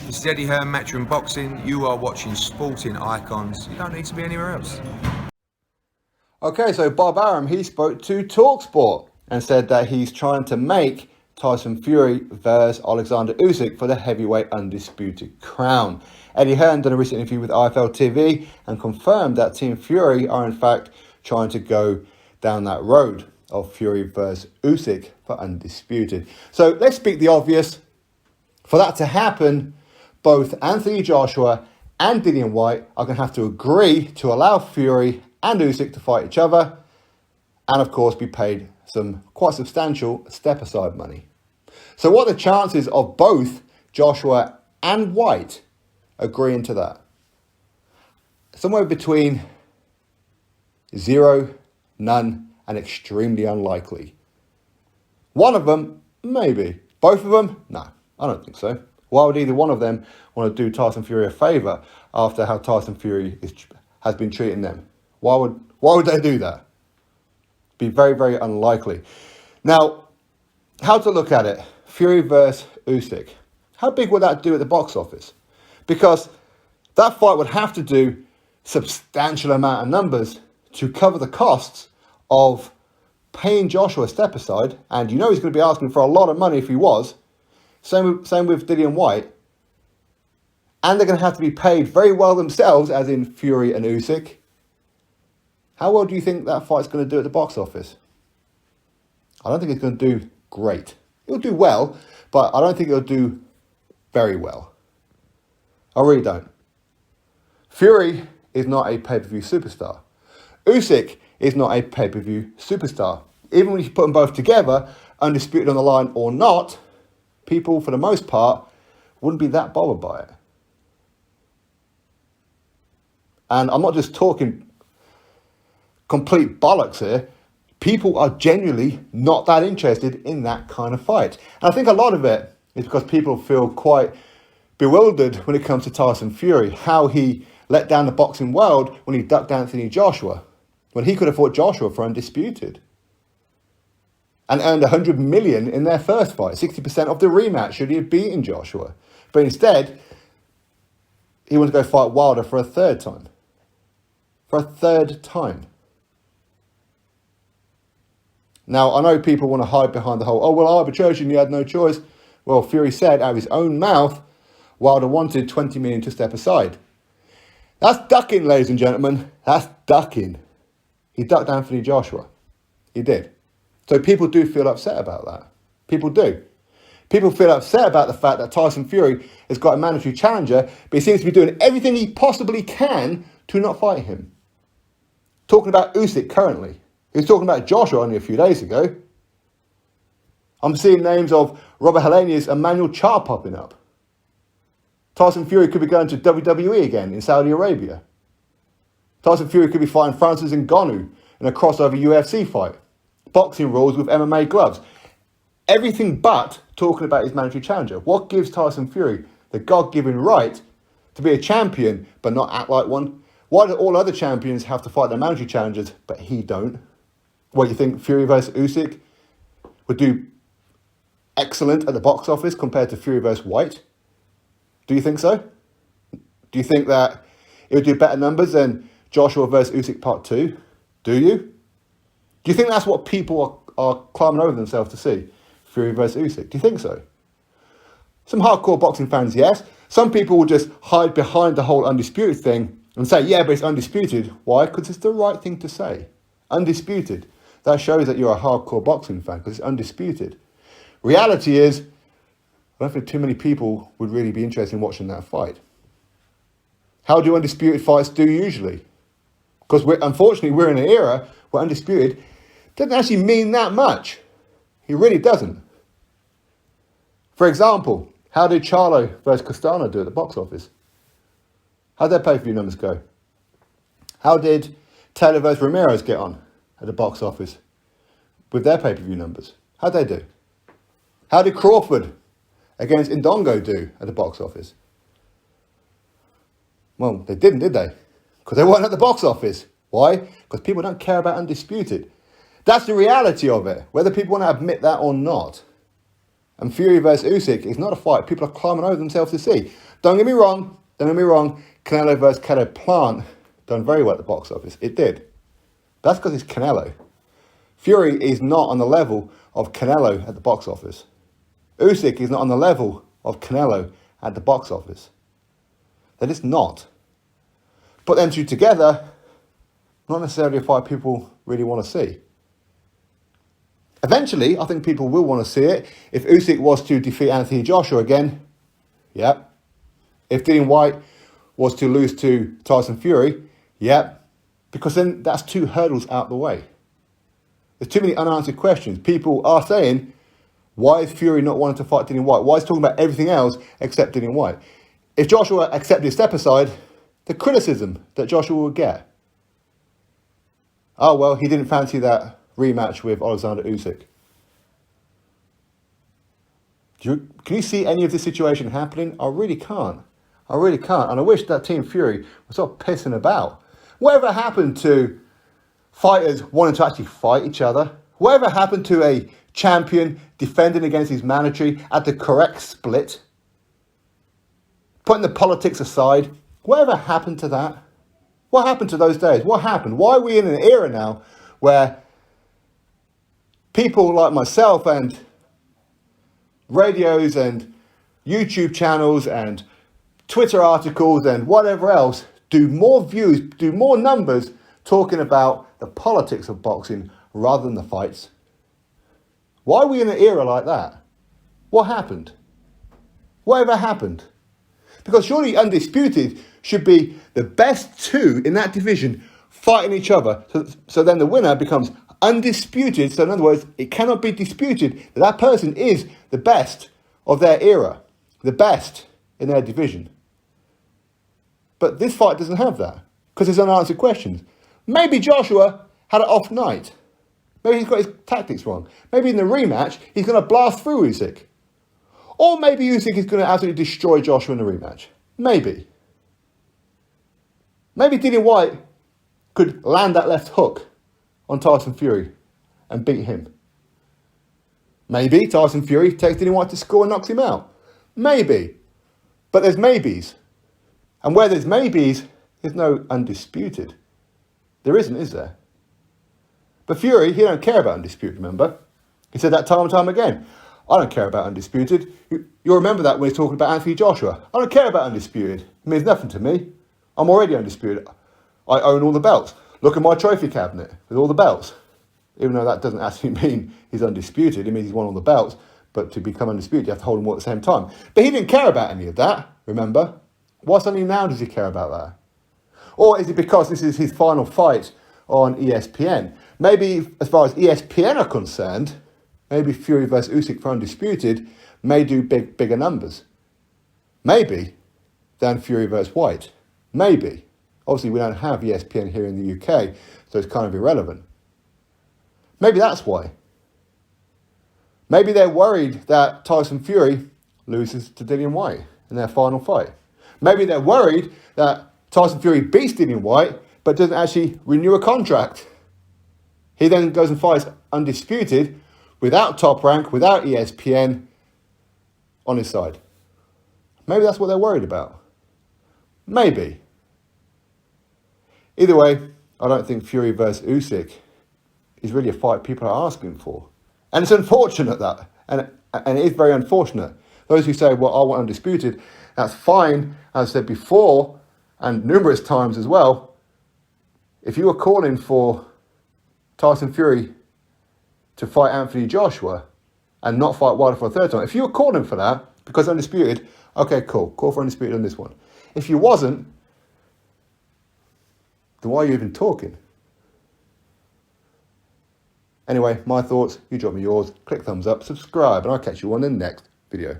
This is Eddie Hearn, Matchroom Boxing. You are watching Sporting Icons. You don't need to be anywhere else. Okay, so Bob Arum, he spoke to TalkSport and said that he's trying to make Tyson Fury versus Oleksandr Usyk for the heavyweight undisputed crown. Eddie Hearn done a recent interview with IFL TV and confirmed that Team Fury are in fact trying to go down that road of Fury versus Usyk for undisputed. So let's speak the obvious. For that to happen, both Anthony Joshua and Dillian Whyte are going to have to agree to allow Fury and Usyk to fight each other, and of course be paid some quite substantial step-aside money. So what are the chances of both Joshua and Whyte agreeing to that? Somewhere between 0, none, and extremely unlikely. One of them, maybe. Both of them, no, I don't think so. Why would either one of them want to do Tyson Fury a favour after how Tyson Fury has been treating them? Why would they do that? Be very, very unlikely. Now, how to look at it? Fury versus Usyk. How big would that do at the box office? Because that fight would have to do substantial amount of numbers to cover the costs of paying Joshua a step aside, and you know he's going to be asking for a lot of money if he was. Same with Dillian Whyte. And they're going to have to be paid very well themselves, as in Fury and Usyk. How well do you think that fight's going to do at the box office? I don't think it's going to do great. It'll do well, but I don't think it'll do very well. I really don't. Fury is not a pay-per-view superstar. Usyk is not a pay-per-view superstar. Even when you put them both together, undisputed on the line or not, people, for the most part, wouldn't be that bothered by it. And I'm not just talking complete bollocks here. People are genuinely not that interested in that kind of fight. And I think a lot of it is because people feel quite bewildered when it comes to Tyson Fury, how he let down the boxing world when he ducked Anthony Joshua, when he could have fought Joshua for undisputed and earned $100 million in their first fight, 60% of the rematch should he have beaten Joshua. But instead, he wanted to go fight Wilder for a third time. For a third time. Now, I know people want to hide behind the whole, oh, well, arbitration, he had no choice. Well, Fury said out of his own mouth, Wilder wanted $20 million to step aside. That's ducking, ladies and gentlemen. That's ducking. He ducked Anthony Joshua. He did. So people do feel upset about that. People do. People feel upset about the fact that Tyson Fury has got a mandatory challenger, but he seems to be doing everything he possibly can to not fight him. Talking about Usyk currently. He was talking about Joshua only a few days ago. I'm seeing names of Robert Helenius and Manuel Charr popping up. Tyson Fury could be going to WWE again in Saudi Arabia. Tyson Fury could be fighting Francis Ngannou in a crossover UFC fight. Boxing rules with MMA gloves. Everything but talking about his mandatory challenger. What gives Tyson Fury the God-given right to be a champion but not act like one? Why do all other champions have to fight their mandatory challengers but he don't? What, you think Fury versus Usyk would do excellent at the box office compared to Fury versus Whyte? Do you think so? Do you think that it would do better numbers than Joshua versus Usyk Part 2? Do you? Do you think that's what people are climbing over themselves to see? Fury versus Usyk. Do you think so? Some hardcore boxing fans, yes. Some people will just hide behind the whole undisputed thing and say, yeah, but it's undisputed. Why? Because it's the right thing to say. Undisputed. That shows that you're a hardcore boxing fan because it's undisputed. Reality is, I don't think too many people would really be interested in watching that fight. How do undisputed fights do usually? Because unfortunately we're in an era where undisputed doesn't actually mean that much. It really doesn't. For example, how did Charlo versus Castano do at the box office? How did their pay-per-view numbers go? How did Taylor versus Ramirez get on at the box office with their pay-per-view numbers? How'd they do? How did Crawford against Indongo do at the box office? Well, they didn't, did they? Because they weren't at the box office. Why? Because people don't care about undisputed. That's the reality of it, whether people want to admit that or not. And Fury versus Usyk is not a fight people are climbing over themselves to see. Don't get me wrong. Canelo versus Caleb Plant done very well at the box office. It did. That's because it's Canelo. Fury is not on the level of Canelo at the box office. Usyk is not on the level of Canelo at the box office. That is not. Put them two together, not necessarily a fight people really want to see. Eventually, I think people will want to see it. If Usyk was to defeat Anthony Joshua again, yep. If Dillian Whyte was to lose to Tyson Fury, yep. Because then that's two hurdles out the way. There's too many unanswered questions. People are saying, why is Fury not wanting to fight Dillian Whyte? Why is he talking about everything else except Dillian Whyte? If Joshua accepted his step aside, the criticism that Joshua would get. Oh, well, he didn't fancy that rematch with Oleksandr Usyk. Can you see any of this situation happening? I really can't. And I wish that Team Fury was stop pissing about. Whatever happened to fighters wanting to actually fight each other? Whatever happened to a champion defending against his mandatory at the correct split? Putting the politics aside, whatever happened to that? What happened to those days? What happened? Why are we in an era now where people like myself and radios and YouTube channels and Twitter articles and whatever else do more views, do more numbers talking about the politics of boxing rather than the fights? Why are we in an era like that? What happened? Whatever happened? Because surely Undisputed should be the best two in that division fighting each other. So then the winner becomes undisputed. So in other words, it cannot be disputed that that person is the best of their era, the best in their division. But this fight doesn't have that because there's unanswered questions. Maybe Joshua had an off night. Maybe he's got his tactics wrong. Maybe in the rematch, he's going to blast through Usyk. Or maybe Usyk is going to absolutely destroy Joshua in the rematch. Maybe. Maybe Dillian Whyte could land that left hook on Tyson Fury and beat him. Maybe Tyson Fury takes Dillian Whyte to score and knocks him out. Maybe. But there's maybes. And where there's maybes, there's no undisputed. There isn't, is there? But Fury, he don't care about undisputed, remember? He said that time and time again. I don't care about undisputed. You'll remember that when he's talking about Anthony Joshua. I don't care about undisputed. It means nothing to me. I'm already undisputed. I own all the belts. Look at my trophy cabinet with all the belts. Even though that doesn't actually mean he's undisputed. It means he's won all the belts. But to become undisputed, you have to hold them all at the same time. But he didn't care about any of that, remember? Why suddenly now does he care about that? Or is it because this is his final fight on ESPN? Maybe as far as ESPN are concerned, maybe Fury versus Usyk for Undisputed may do bigger numbers. Maybe than Fury versus Whyte. Maybe. Obviously, we don't have ESPN here in the UK, so it's kind of irrelevant. Maybe that's why. Maybe they're worried that Tyson Fury loses to Dillian Whyte in their final fight. Maybe they're worried that Tyson Fury beats Dillian Whyte, but doesn't actually renew a contract. He then goes and fights Undisputed without Top Rank, without ESPN on his side. Maybe that's what they're worried about. Maybe. Either way, I don't think Fury versus Usyk is really a fight people are asking for. And it's unfortunate that. And it is very unfortunate. Those who say, well, I want Undisputed, that's fine. As I said before, and numerous times as well, if you were calling for Tyson Fury to fight Anthony Joshua and not fight Wilder for a third time, if you were calling for that because Undisputed, okay, cool, call for Undisputed on this one. If you wasn't, then why are you even talking? Anyway, my thoughts, you drop me yours, click thumbs up, subscribe, and I'll catch you on the next video.